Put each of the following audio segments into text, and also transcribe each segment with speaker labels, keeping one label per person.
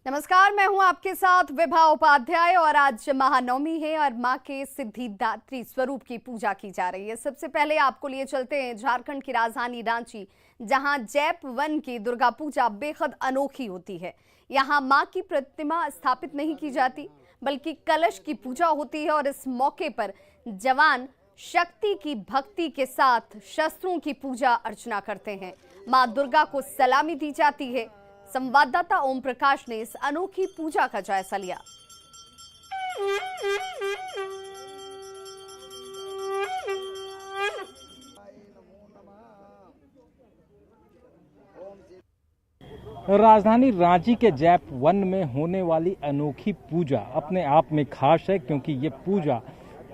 Speaker 1: नमस्कार, मैं हूं आपके साथ विभा उपाध्याय और आज महानवमी है और मां के सिद्धिदात्री स्वरूप की पूजा की जा रही है। सबसे पहले आपको लिए चलते हैं झारखंड की राजधानी रांची, जहां जैप वन की दुर्गा पूजा बेहद अनोखी होती है। यहां मां की प्रतिमा स्थापित नहीं की जाती, बल्कि कलश की पूजा होती है और इस मौके पर जवान शक्ति की भक्ति के साथ शस्त्रों की पूजा अर्चना करते हैं। मां दुर्गा को सलामी दी जाती है। संवाददाता ओम प्रकाश ने इस अनोखी पूजा का जायजा लिया।
Speaker 2: राजधानी रांची के जैप वन में होने वाली अनोखी पूजा अपने आप में खास है, क्योंकि ये पूजा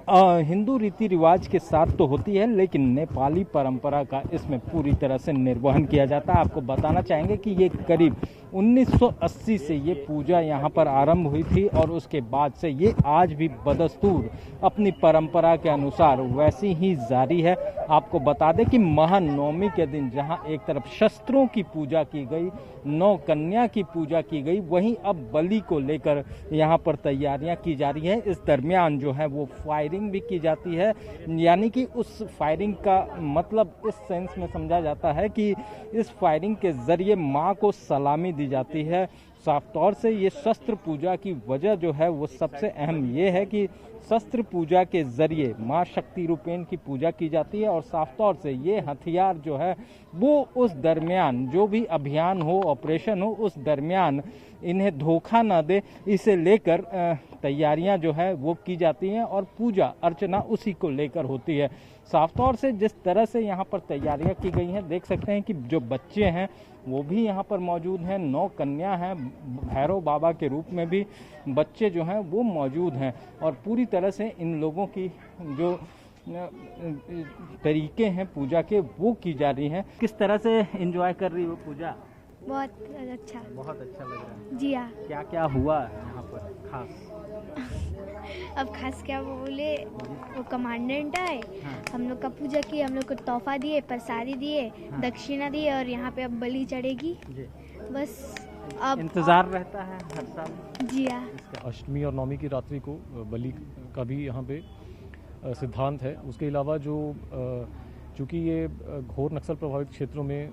Speaker 2: हिंदू रीति रिवाज के साथ तो होती है, लेकिन नेपाली परंपरा का इसमें पूरी तरह से निर्वहन किया जाता है। आपको बताना चाहेंगे कि ये करीब 1980 से ये पूजा यहाँ पर आरंभ हुई थी और उसके बाद से ये आज भी बदस्तूर अपनी परंपरा के अनुसार वैसी ही जारी है। आपको बता दें कि महानवमी के दिन जहाँ एक तरफ शस्त्रों की पूजा की गई, 9 कन्या की पूजा की गई, वहीं अब बलि को लेकर यहाँ पर तैयारियां की जा रही है। इस दरमियान जो है वो फायरिंग भी की जाती है, यानी कि उस फायरिंग का मतलब इस सेंस में समझा जाता है कि इस फायरिंग के जरिए माँ को सलामी दी जाती है। साफ तौर से ये शस्त्र पूजा की वजह जो है वो सबसे अहम ये है कि शस्त्र पूजा के जरिए माँ शक्ति रूपेण की पूजा की जाती है और साफ तौर से ये हथियार जो है वो उस दरमियान जो भी अभियान हो, ऑपरेशन हो, उस दरमियान इन्हें धोखा न दे, इसे लेकर तैयारियां जो है वो की जाती हैं और पूजा अर्चना उसी को लेकर होती है। साफ तौर से जिस तरह से यहाँ पर तैयारियां की गई हैं, देख सकते हैं कि जो बच्चे हैं वो भी यहाँ पर मौजूद हैं, 9 कन्या हैं, भैरव बाबा के रूप में भी बच्चे जो हैं वो मौजूद हैं और पूरी तरह से इन लोगों की जो तरीके हैं पूजा के वो की जा रही हैं। किस तरह से एंजॉय कर रही हो पूजा?
Speaker 3: बहुत अच्छा
Speaker 2: लग रहा है
Speaker 3: जी हाँ।
Speaker 2: क्या क्या हुआ यहाँ पर खास?
Speaker 3: अब खास क्या बोले, वो कमांडेंट आए, हम लोग का पूजा की, हम लोग को तोहफा दिए, प्रसादी दिए, दक्षिणा दिए और यहाँ पे अब बलि चढ़ेगी। बस अब
Speaker 2: इंतजार रहता है हर साल।
Speaker 3: जी हाँ।
Speaker 4: अष्टमी और नवमी की रात्रि को बलि का भी यहाँ पे सिद्धांत है। उसके अलावा जो चूँकि ये घोर नक्सल प्रभावित क्षेत्रों में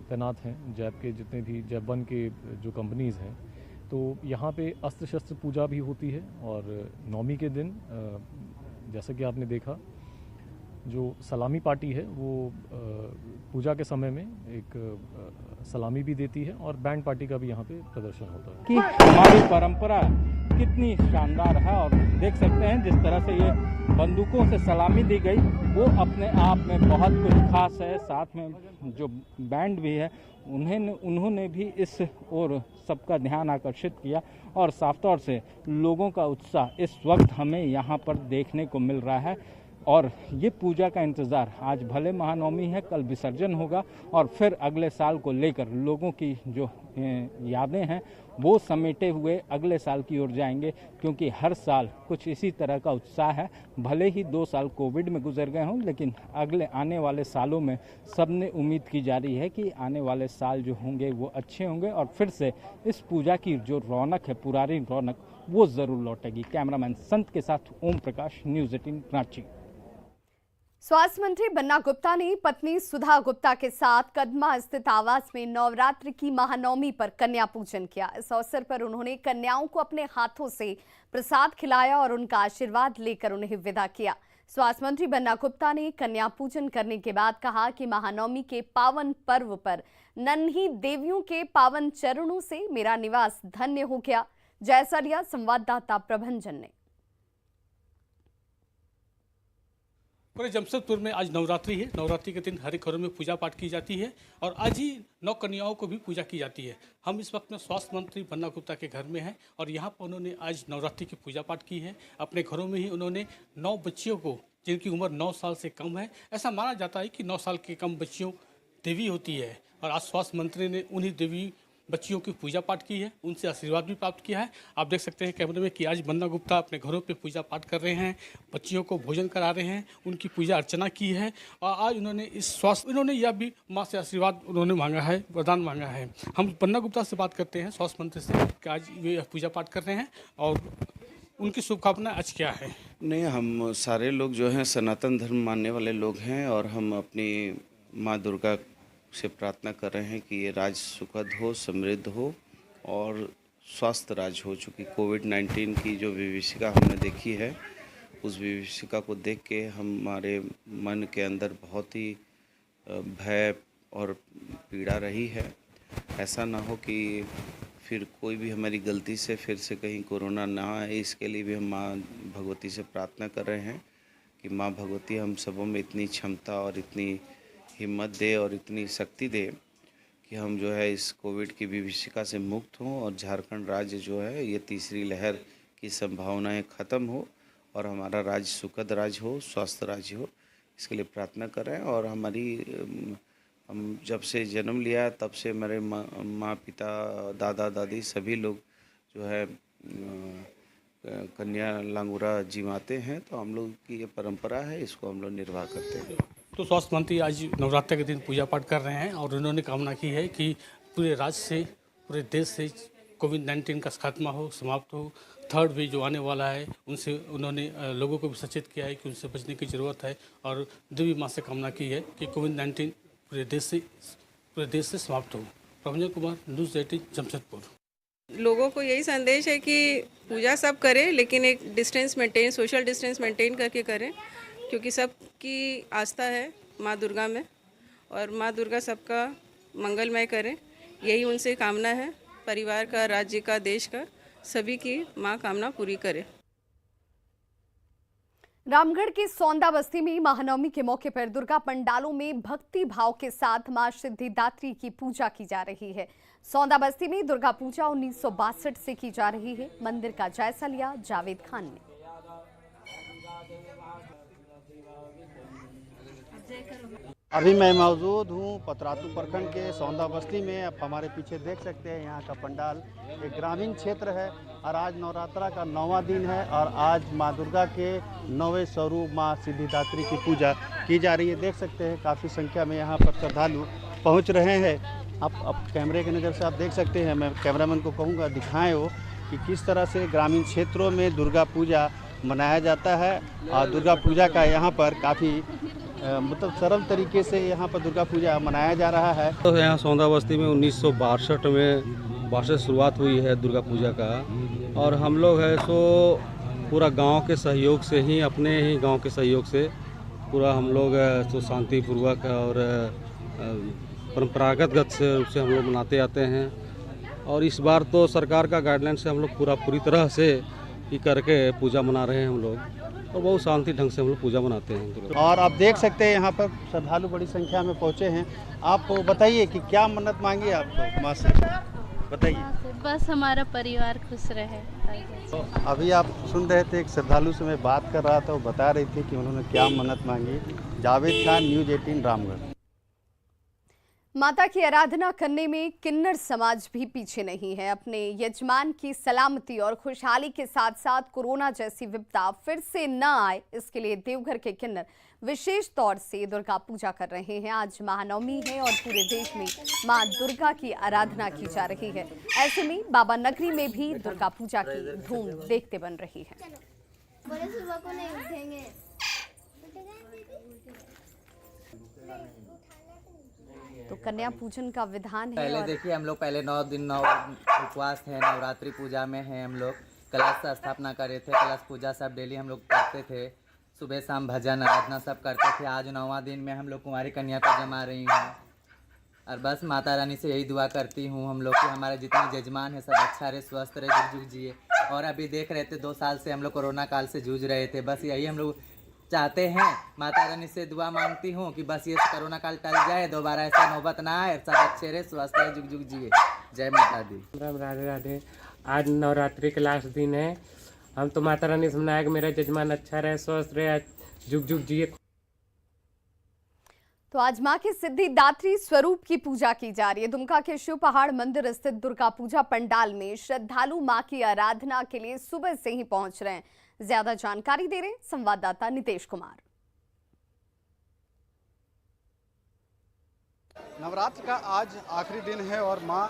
Speaker 4: तैनात हैं जैप के जितने भी जैप वन के जो कंपनीज़ हैं, तो यहाँ पे अस्त्र शस्त्र पूजा भी होती है। और नवमी के दिन जैसा कि आपने देखा, जो सलामी पार्टी है वो पूजा के समय में एक सलामी भी देती है और बैंड पार्टी का भी यहाँ पे प्रदर्शन होता है।
Speaker 2: कि हमारी परंपरा कितनी शानदार है और देख सकते हैं जिस तरह से ये बंदूकों से सलामी दी गई वो अपने आप में बहुत कुछ खास है। साथ में जो बैंड भी है उन्होंने भी इस ओर सबका ध्यान आकर्षित किया और साफ तौर से लोगों का उत्साह इस वक्त हमें यहाँ पर देखने को मिल रहा है। और ये पूजा का इंतज़ार, आज भले महानवमी है, कल विसर्जन होगा और फिर अगले साल को लेकर लोगों की जो यादें हैं वो समेटे हुए अगले साल की ओर जाएंगे, क्योंकि हर साल कुछ इसी तरह का उत्साह है। भले ही 2 साल कोविड में गुजर गए हों, लेकिन अगले आने वाले सालों में सबने उम्मीद की जा रही है कि आने वाले साल जो होंगे वो अच्छे होंगे और फिर से इस पूजा की जो रौनक है, पुरानी रौनक, वो ज़रूर लौटेगी। कैमरामैन संत के साथ ओम प्रकाश, न्यूज़ 18 रांची।
Speaker 1: स्वास्थ्य मंत्री बन्ना गुप्ता ने पत्नी सुधा गुप्ता के साथ कदमा स्थित आवास में नवरात्रि की महानवमी पर कन्या पूजन किया। इस अवसर पर उन्होंने कन्याओं को अपने हाथों से प्रसाद खिलाया और उनका आशीर्वाद लेकर उन्हें विदा किया। स्वास्थ्य मंत्री बन्ना गुप्ता ने कन्या पूजन करने के बाद कहा कि महानवमी के पावन पर्व पर नन्ही देवियों के पावन चरणों से मेरा निवास धन्य हो गया। जायजा लिया संवाददाता प्रभंजन ने।
Speaker 5: पूरे जमशेदपुर में आज नवरात्रि है। नवरात्रि के दिन हर एक घरों में पूजा पाठ की जाती है और आज ही 9 कन्याओं को भी पूजा की जाती है। हम इस वक्त में स्वास्थ्य मंत्री बन्ना गुप्ता के घर में हैं और यहाँ पर उन्होंने आज नवरात्रि की पूजा पाठ की है। अपने घरों में ही उन्होंने 9 बच्चियों को, जिनकी उम्र 9 साल से कम है, ऐसा माना जाता है कि 9 साल के कम बच्चियों देवी होती है और आज स्वास्थ्य मंत्री ने उन्हीं देवी बच्चियों की पूजा पाठ की है, उनसे आशीर्वाद भी प्राप्त किया है। आप देख सकते हैं कैमरे में कि आज वंदना गुप्ता अपने घरों पे पूजा पाठ कर रहे हैं, बच्चियों को भोजन करा रहे हैं, उनकी पूजा अर्चना की है और आज उन्होंने उन्होंने यह भी माँ से आशीर्वाद उन्होंने मांगा है, वरदान मांगा है। हम वंदना गुप्ता से बात करते हैं, स्वास्थ्य मंत्री से, कि आज वे पूजा पाठ कर रहे हैं और उनकी शुभकामनाएं आज क्या है।
Speaker 6: नहीं, हम सारे लोग जो हैं सनातन धर्म मानने वाले लोग हैं और हम अपनी माँ दुर्गा से प्रार्थना कर रहे हैं कि ये राज सुखद हो, समृद्ध हो और स्वस्थ राज हो। चूँकि कोविड-19 की जो विभीषिका हमने देखी है, उस विभीषिका को देख के हमारे मन के अंदर बहुत ही भय और पीड़ा रही है। ऐसा ना हो कि फिर कोई भी हमारी गलती से फिर से कहीं कोरोना ना आए, इसके लिए भी हम माँ भगवती से प्रार्थना कर रहे हैं कि माँ भगवती हम सबों में इतनी क्षमता और इतनी हिम्मत दे और इतनी शक्ति दे कि हम जो है इस कोविड की विभीषिका से मुक्त हों और झारखंड राज्य जो है ये तीसरी लहर की संभावनाएं ख़त्म हो और हमारा राज्य सुखद राज्य हो, स्वस्थ राज्य हो। इसके लिए प्रार्थना कर रहे हैं। और हम जब से जन्म लिया तब से मेरे माँ पिता, दादा दादी सभी लोग जो है कन्या लांगुरा जिमाते हैं, तो हम लोग की ये परंपरा है, इसको हम लोग निर्वाह करते हैं।
Speaker 5: तो स्वास्थ्य मंत्री आज नवरात्र के दिन पूजा पाठ कर रहे हैं और उन्होंने कामना की है कि पूरे राज्य से, पूरे देश से कोविड-19 का खात्मा हो, समाप्त हो। थर्ड वेव जो आने वाला है उनसे उन्होंने लोगों को भी सचेत किया है कि उनसे बचने की ज़रूरत है और देवी माँ से कामना की है कि कोविड-19 पूरे देश से समाप्त हो। प्रभंजन कुमार, न्यूज़ 18, जमशेदपुर।
Speaker 7: लोगों को यही संदेश है कि पूजा सब करें, लेकिन एक distance maintain, social distance maintain करके करें, क्योंकि सबकी आस्था है माँ दुर्गा में और माँ दुर्गा सबका मंगलमय करें, यही उनसे कामना है। परिवार का, राज्य का, देश का, सभी की माँ कामना पूरी करे।
Speaker 1: रामगढ़ की सौंदा बस्ती में महानवमी के मौके पर दुर्गा पंडालों में भक्ति भाव के साथ मां सिद्धिदात्री की पूजा की जा रही है। सौंदा बस्ती में दुर्गा पूजा 1962 से की जा रही है। मंदिर का जायजा लिया जावेद खान ने।
Speaker 8: अभी मैं मौजूद हूँ पतरातू प्रखंड के सौंदा बस्ती में। आप हमारे पीछे देख सकते हैं यहाँ का पंडाल एक ग्रामीण क्षेत्र है और आज नवरात्रा का 9वां दिन है और आज माँ दुर्गा के 9वें स्वरूप माँ सिद्धिदात्री की पूजा की जा रही है। देख सकते हैं काफ़ी संख्या में यहाँ पर श्रद्धालु पहुँच रहे हैं। आप कैमरे की नज़र से आप देख सकते हैं, मैं कैमरामैन को कहूँगा दिखाएं वो कि किस तरह से ग्रामीण क्षेत्रों में दुर्गा पूजा मनाया जाता है। और दुर्गा पूजा का यहाँ पर काफ़ी मतलब सरल तरीके से यहाँ पर दुर्गा पूजा मनाया जा रहा है।
Speaker 9: तो यहाँ सौंदा बस्ती में 1962 में शुरुआत हुई है दुर्गा पूजा का और हम लोग है सो पूरा गांव के सहयोग से ही, अपने ही गांव के सहयोग से पूरा हम लोग तो शांतिपूर्वक और परंपरागत रूप से हम लोग मनाते आते हैं। और इस बार तो सरकार का गाइडलाइन से हम लोग पूरी तरह से ही करके पूजा मना रहे हैं हम लोग और बहुत शांति ढंग से हम लोग पूजा मनाते हैं।
Speaker 8: और आप देख सकते हैं यहाँ पर श्रद्धालु बड़ी संख्या में पहुँचे हैं। आप बताइए कि क्या मन्नत मांगी आपको माँ से, बताइए।
Speaker 10: बस हमारा परिवार खुश रहे।
Speaker 8: तो अभी आप सुन रहे थे, एक श्रद्धालु से मैं बात कर रहा था, वो बता रही थी कि उन्होंने क्या मन्नत मांगी। जावेद खान, न्यूज़ 18, रामगढ़।
Speaker 1: माता की आराधना करने में किन्नर समाज भी पीछे नहीं है। अपने यजमान की सलामती और खुशहाली के साथ साथ कोरोना जैसी विपदा फिर से न आए, इसके लिए देवघर के किन्नर विशेष तौर से दुर्गा पूजा कर रहे हैं। आज महानवमी है और पूरे देश में मां दुर्गा की आराधना की जा रही है। ऐसे में बाबा नगरी में भी दुर्गा पूजा की धूम देखते बन रही है।
Speaker 3: सुबह को नहीं उठेंगे।
Speaker 1: तो कन्या पूजन का विधान है।
Speaker 11: पहले देखिए हम लोग पहले 9 दिन 9 उपवास थे, नवरात्रि पूजा में है। हम लोग कलश स्थापना करे थे, कलश पूजा सब डेली हम लोग करते थे। सुबह शाम भजन आराधना सब करते थे। आज 9वां दिन में हम लोग कुंवारी कन्या को जमा रही हूँ और बस माता रानी से यही दुआ करती हूँ हम लोग कि हमारे जितने जजमान है सब अच्छा रहे, स्वस्थ रहे, जुग जुग जिए। और अभी देख रहे थे 2 साल से हम लोग कोरोना काल से जूझ रहे थे, बस यही हम लोग चाहते हैं। माता रानी से दुआ मांगती हूँ कि बस ये कोरोना काल टल जाए, दोबारा ऐसा नौबत ना आए, सब अच्छे रहे, स्वस्थ रहे, जुग जुग जिए। जय माता दी।
Speaker 12: राधे राधे। आज नवरात्रि के लास्ट दिन है। हम तो माता रानी से मनाया कि मेरा जजमान अच्छा रहे, स्वस्थ रहे, जुग जुग जिए।
Speaker 1: तो आज मां के सिद्धिदात्री स्वरूप की पूजा की जा रही है। दुमका के शिव पहाड़ मंदिर स्थित दुर्गा पूजा पंडाल में श्रद्धालु मां की आराधना के लिए सुबह से ही पहुंच रहे हैं। ज्यादा जानकारी दे रहे हैं संवाददाता नितेश कुमार।
Speaker 8: नवरात्र का आज आखिरी दिन है और मां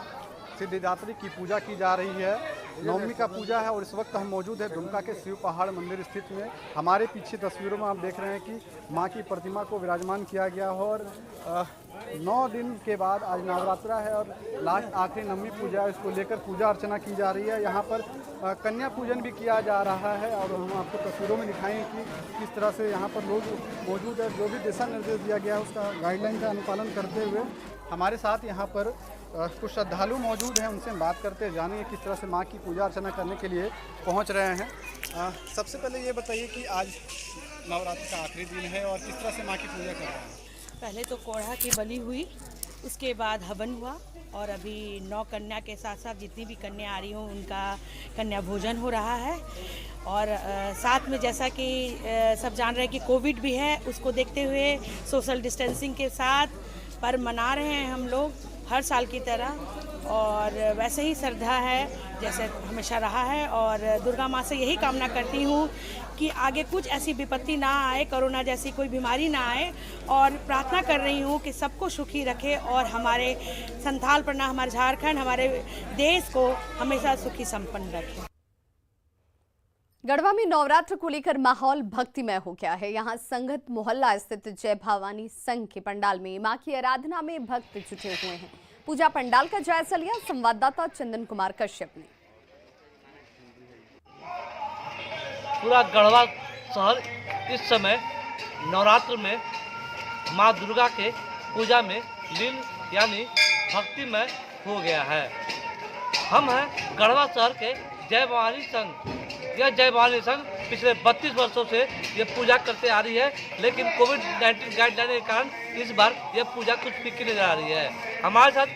Speaker 8: सिद्धिदात्री की पूजा की जा रही है। नवमी का पूजा है और इस वक्त हम मौजूद है दुमका के शिव पहाड़ मंदिर स्थित में। हमारे पीछे तस्वीरों में आप देख रहे हैं कि मां की प्रतिमा को विराजमान किया गया है और 9 दिन के बाद आज नवरात्रा है और लास्ट आखिरी नवमी पूजा है। इसको लेकर पूजा अर्चना की जा रही है। यहाँ पर कन्या पूजन भी किया जा रहा है और हम आपको तस्वीरों में दिखाएंगे कि किस तरह से यहाँ पर लोग मौजूद है। जो भी दिशा निर्देश दिया गया है उसका गाइडलाइन का अनुपालन करते हुए हमारे साथ यहाँ पर कुछ श्रद्धालु मौजूद हैं। उनसे हम बात करते हैं, जानेंगे किस तरह से माँ की पूजा अर्चना करने के लिए पहुँच रहे हैं। सबसे पहले ये बताइए कि आज नवरात्र का आखिरी दिन है और किस तरह से माँ की पूजा कर रहे हैं।
Speaker 13: पहले तो कोढ़ा की बलि हुई, उसके बाद हवन हुआ और अभी 9 कन्या के साथ साथ जितनी भी कन्या आ रही हों उनका कन्या भोजन हो रहा है। और साथ में जैसा कि सब जान रहे हैं कि कोविड भी है, उसको देखते हुए सोशल डिस्टेंसिंग के साथ पर मना रहे हैं हम लोग हर साल की तरह। और वैसे ही श्रद्धा है जैसे हमेशा रहा है और दुर्गा माँ से यही कामना करती हूँ कि आगे कुछ ऐसी विपत्ति ना आए, कोरोना जैसी कोई बीमारी ना आए। और प्रार्थना कर रही हूँ कि सबको सुखी रखे और हमारे संथाल परना, हमारे झारखंड, हमारे देश को हमेशा सुखी संपन्न रखे।
Speaker 1: गढ़वा में नवरात्र को लेकर माहौल भक्तिमय हो गया है। यहाँ संगत मोहल्ला स्थित जय भवानी संघ के पंडाल में मां की आराधना में भक्त जुटे हुए हैं। पूजा पंडाल का जायजा लिया संवाददाता चंदन कुमार कश्यप ने।
Speaker 14: पूरा गढ़वा शहर इस समय नवरात्र में मां दुर्गा के पूजा में लीन यानी भक्तिमय हो गया है। हम हैं गढ़वा शहर के जय भवानी संघ। यह जय भवानी संघ पिछले 32 वर्षों से ये पूजा करते आ रही है, लेकिन कोविड-19 गाइडलाइन के कारण इस बार यह पूजा कुछ फीकी नजर आ रही है। हमारे साथ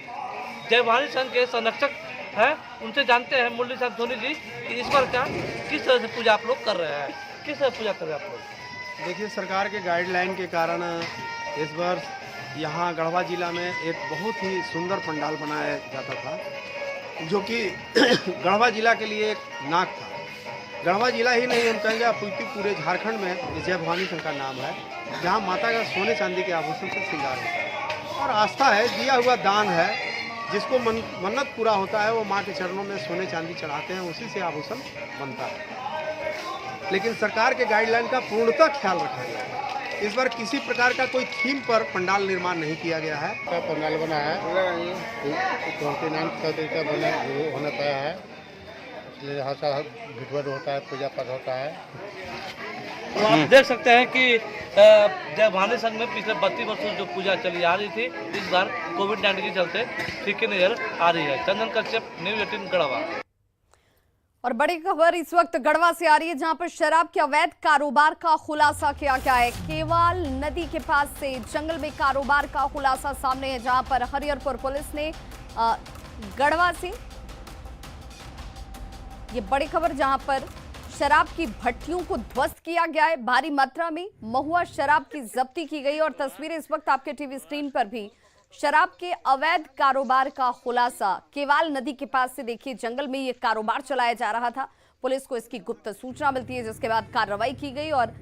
Speaker 14: जय भवानी संघ के संरक्षक हैं, उनसे जानते हैं मुरली साहब धोनी जी कि इस बार क्या किस तरह से पूजा आप लोग कर रहे हैं, किस तरह पूजा कर रहे हैं आप लोग।
Speaker 8: देखिए, सरकार के गाइडलाइन के कारण इस बार यहाँ गढ़वा जिला में एक बहुत ही सुंदर पंडाल बनाया जाता था, जो कि गढ़वा जिला के लिए एक नाक था। गढ़वा जिला ही नहीं, हम कहेंगे अपितु पूरे झारखंड में जय भवानी संघ का नाम है, जहाँ माता का सोने चांदी के आभूषण से श्रृंगार होता है और आस्था है, दिया हुआ दान है। जिसको मन्नत पूरा होता है वो माँ के चरणों में सोने चांदी चढ़ाते हैं, उसी से आभूषण बनता है। लेकिन सरकार के गाइडलाइन का पूर्णतः ख्याल रखा गया है। इस बार किसी प्रकार का कोई थीम पर पंडाल निर्माण नहीं किया गया है।
Speaker 15: पंडाल बना है का तरीका बना होना पाया है, इसलिए यहाँ से भिटवट होता है, पूजा पाठ होता है।
Speaker 14: तो आप देख सकते हैं कि जय भवानी संघ में पिछले 32 वर्षों जो पूजा चली आ रही थी, इस बार कोविड-19 के चलते फीकी नजर आ रही है। चंदन कश्यप, न्यूज़ 18 गढ़वा।
Speaker 1: और बड़ी खबर इस वक्त गढ़वा से आ रही है, जहां पर शराब के अवैध कारोबार का खुलासा किया गया है। केवाल नदी के पास से जंगल में कारोबार का खुलासा सामने है, जहां पर हरिहरपुर पुलिस ने गढ़वा से ये बड़ी खबर, जहां पर शराब की भट्टियों को ध्वस्त किया गया है। भारी मात्रा में महुआ शराब की जब्ती की गई और तस्वीरें इस वक्त आपके टीवी स्क्रीन पर भी शराब के अवैध कारोबार का खुलासा। केवाल नदी के पास से देखिए, जंगल में ये कारोबार चलाया जा रहा था। पुलिस को इसकी गुप्त सूचना मिलती है, जिसके बाद कार्रवाई की गई और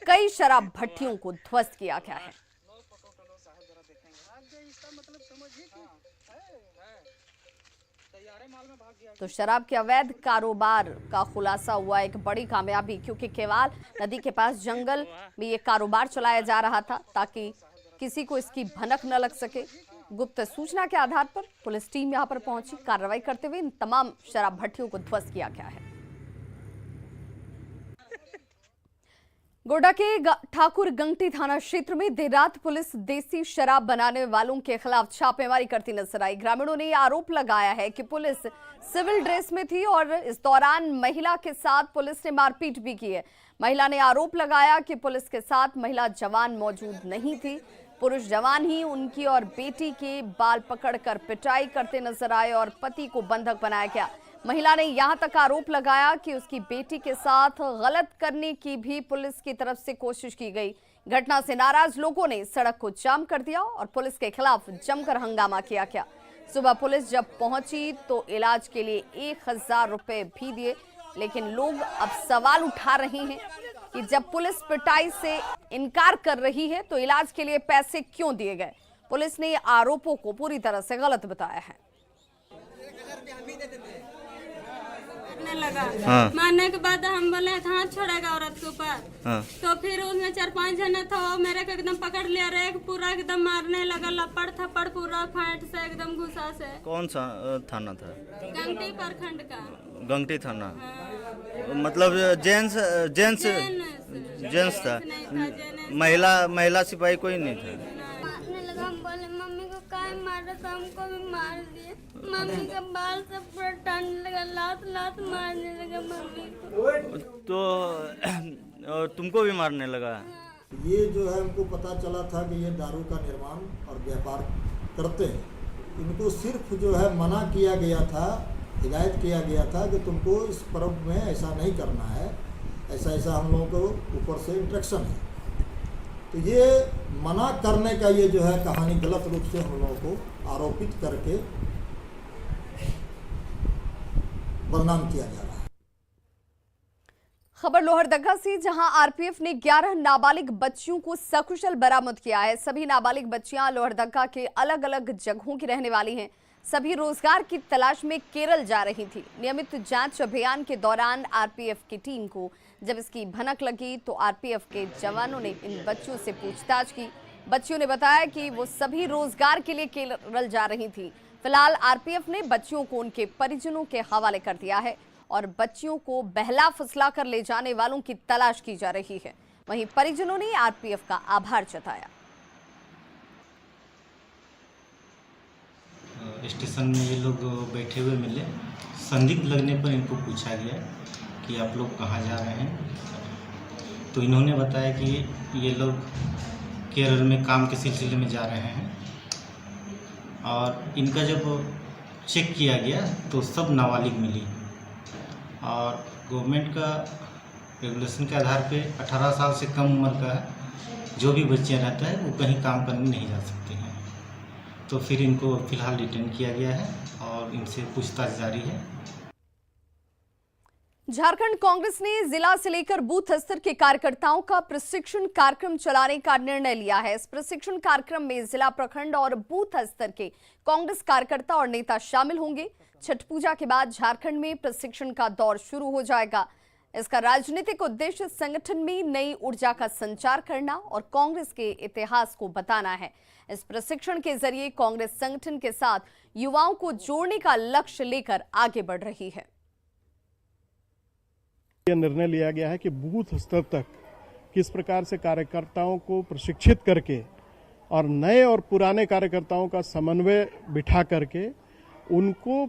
Speaker 1: कई शराब भट्टियों को ध्वस्त किया गया है। तो शराब के अवैध कारोबार का खुलासा हुआ, एक बड़ी कामयाबी, क्योंकि केवाल नदी के पास जंगल में ये कारोबार चलाया जा रहा था ताकि किसी को इसकी भनक न लग सके। गुप्त सूचना के आधार पर पुलिस टीम यहां पर पहुंची। कार्रवाई करते हुए इन तमाम शराब भट्टियों को ध्वस्त किया गया है। गोड्डा के ठाकुर गंगटी थाना क्षेत्र में देर रात पुलिस देसी शराब बनाने वालों के खिलाफ छापेमारी करती नजर आई। ग्रामीणों ने आरोप लगाया है कि पुलिस सिविल ड्रेस में थी और इस दौरान महिला के साथ पुलिस ने मारपीट भी की है। महिला ने आरोप लगाया कि पुलिस के साथ महिला जवान मौजूद नहीं थी। पुरुष जवान ही उनकी और बेटी के बाल पकड़कर पिटाई करते नजर आए और पति को बंधक बनाया गया। महिला ने यहां तक आरोप लगाया कि उसकी बेटी के साथ गलत करने की भी पुलिस की तरफ से कोशिश की गई। घटना से नाराज लोगों ने सड़क को जाम कर दिया और पुलिस के खिलाफ जमकर हंगामा किया गया। सुबह पुलिस जब पहुंची तो इलाज के लिए 1000 रुपए भी दिए, लेकिन लोग अब सवाल उठा रहे हैं कि जब पुलिस पिटाई से इनकार कर रही है तो इलाज के लिए पैसे क्यों दिए गए। पुलिस ने आरोपों को पूरी तरह से गलत बताया है।
Speaker 16: लगा मारने के बाद हम बोले हाथ छोड़ेगा औरत के ऊपर, तो फिर उसमें 4-5 जने था, वो मेरे को एकदम पकड़ लिया, रे पूरा एकदम मारने लगा, लपड़ थप्पड़ पूरा फाइट से एकदम घुसा से।
Speaker 17: कौन सा थाना था?
Speaker 16: गंगटी प्रखंड का।
Speaker 17: गंगटी थाना। मतलब जेंट्स था, महिला सिपाही कोई नहीं था।
Speaker 16: मारने लगा, हम बोले मम्मी को काहे मारा, तो हमको भी मार दिए। मम्मी का बाल सब पूरा टनने लगा, लात मारने लगा मम्मी को।
Speaker 17: तो तुमको भी मारने लगा?
Speaker 18: ये जो है हमको पता चला था कि ये दारू का निर्माण और व्यापार करते हैं। इनको सिर्फ जो है मना किया गया था, हिदायत किया गया था कि तुमको इस पर्व में ऐसा नहीं करना है, ऐसा हम लोगों को ऊपर से इंस्ट्रक्शन है। तो ये मना करने का ये जो है कहानी गलत रूप से हम लोगों को आरोपित करके बदनाम किया जा रहा है।
Speaker 1: खबर लोहरदगा से, जहां आरपीएफ ने 11 नाबालिग बच्चियों को सकुशल बरामद किया है। सभी नाबालिग बच्चियां लोहरदगा के अलग अलग जगहों की रहने वाली हैं। सभी रोजगार की तलाश में केरल जा रही थी। नियमित जांच अभियान के दौरान आरपीएफ की टीम को जब इसकी भनक लगी तो आरपीएफ के जवानों ने इन बच्चियों से पूछताछ की। बच्चियों ने बताया कि वो सभी रोजगार के लिए केरल जा रही थी। फिलहाल आरपीएफ ने बच्चियों को उनके परिजनों के हवाले कर दिया है और बच्चियों को बहला फुसला कर ले जाने वालों की तलाश की जा रही है। वहीं परिजनों ने आरपीएफ का आभार जताया।
Speaker 19: स्टेशन में ये लोग बैठे हुए मिले, संदिग्ध लगने पर इनको पूछा गया कि आप लोग कहाँ जा रहे हैं, तो इन्होंने बताया कि ये लोग केरल में काम के सिलसिले में जा रहे हैं। और इनका जब चेक किया गया तो सब नाबालिग मिली और गवर्नमेंट का रेगुलेशन के आधार पे 18 साल से कम उम्र का जो भी बच्चियां रहता है वो कहीं काम करने नहीं जा सकते हैं। तो फिर इनको फिलहाल डिटेन किया गया है और इनसे पूछताछ जारी है।
Speaker 1: झारखंड कांग्रेस ने जिला से लेकर बूथ स्तर के कार्यकर्ताओं का प्रशिक्षण कार्यक्रम चलाने का निर्णय लिया है। इस प्रशिक्षण कार्यक्रम में जिला, प्रखंड और बूथ स्तर के कांग्रेस कार्यकर्ता और नेता शामिल होंगे। छठ पूजा के बाद झारखंड में प्रशिक्षण का दौर शुरू हो जाएगा। इसका राजनीतिक उद्देश्य संगठन में नई ऊर्जा का संचार करना और कांग्रेस के इतिहास को बताना है। इस प्रशिक्षण के जरिए कांग्रेस संगठन के साथ युवाओं को जोड़ने का लक्ष्य लेकर आगे बढ़ रही है।
Speaker 20: यह निर्णय लिया गया है कि बूथ स्तर तक किस प्रकार से कार्यकर्ताओं को प्रशिक्षित करके और नए और पुराने कार्यकर्ताओं का समन्वय बिठा करके उनको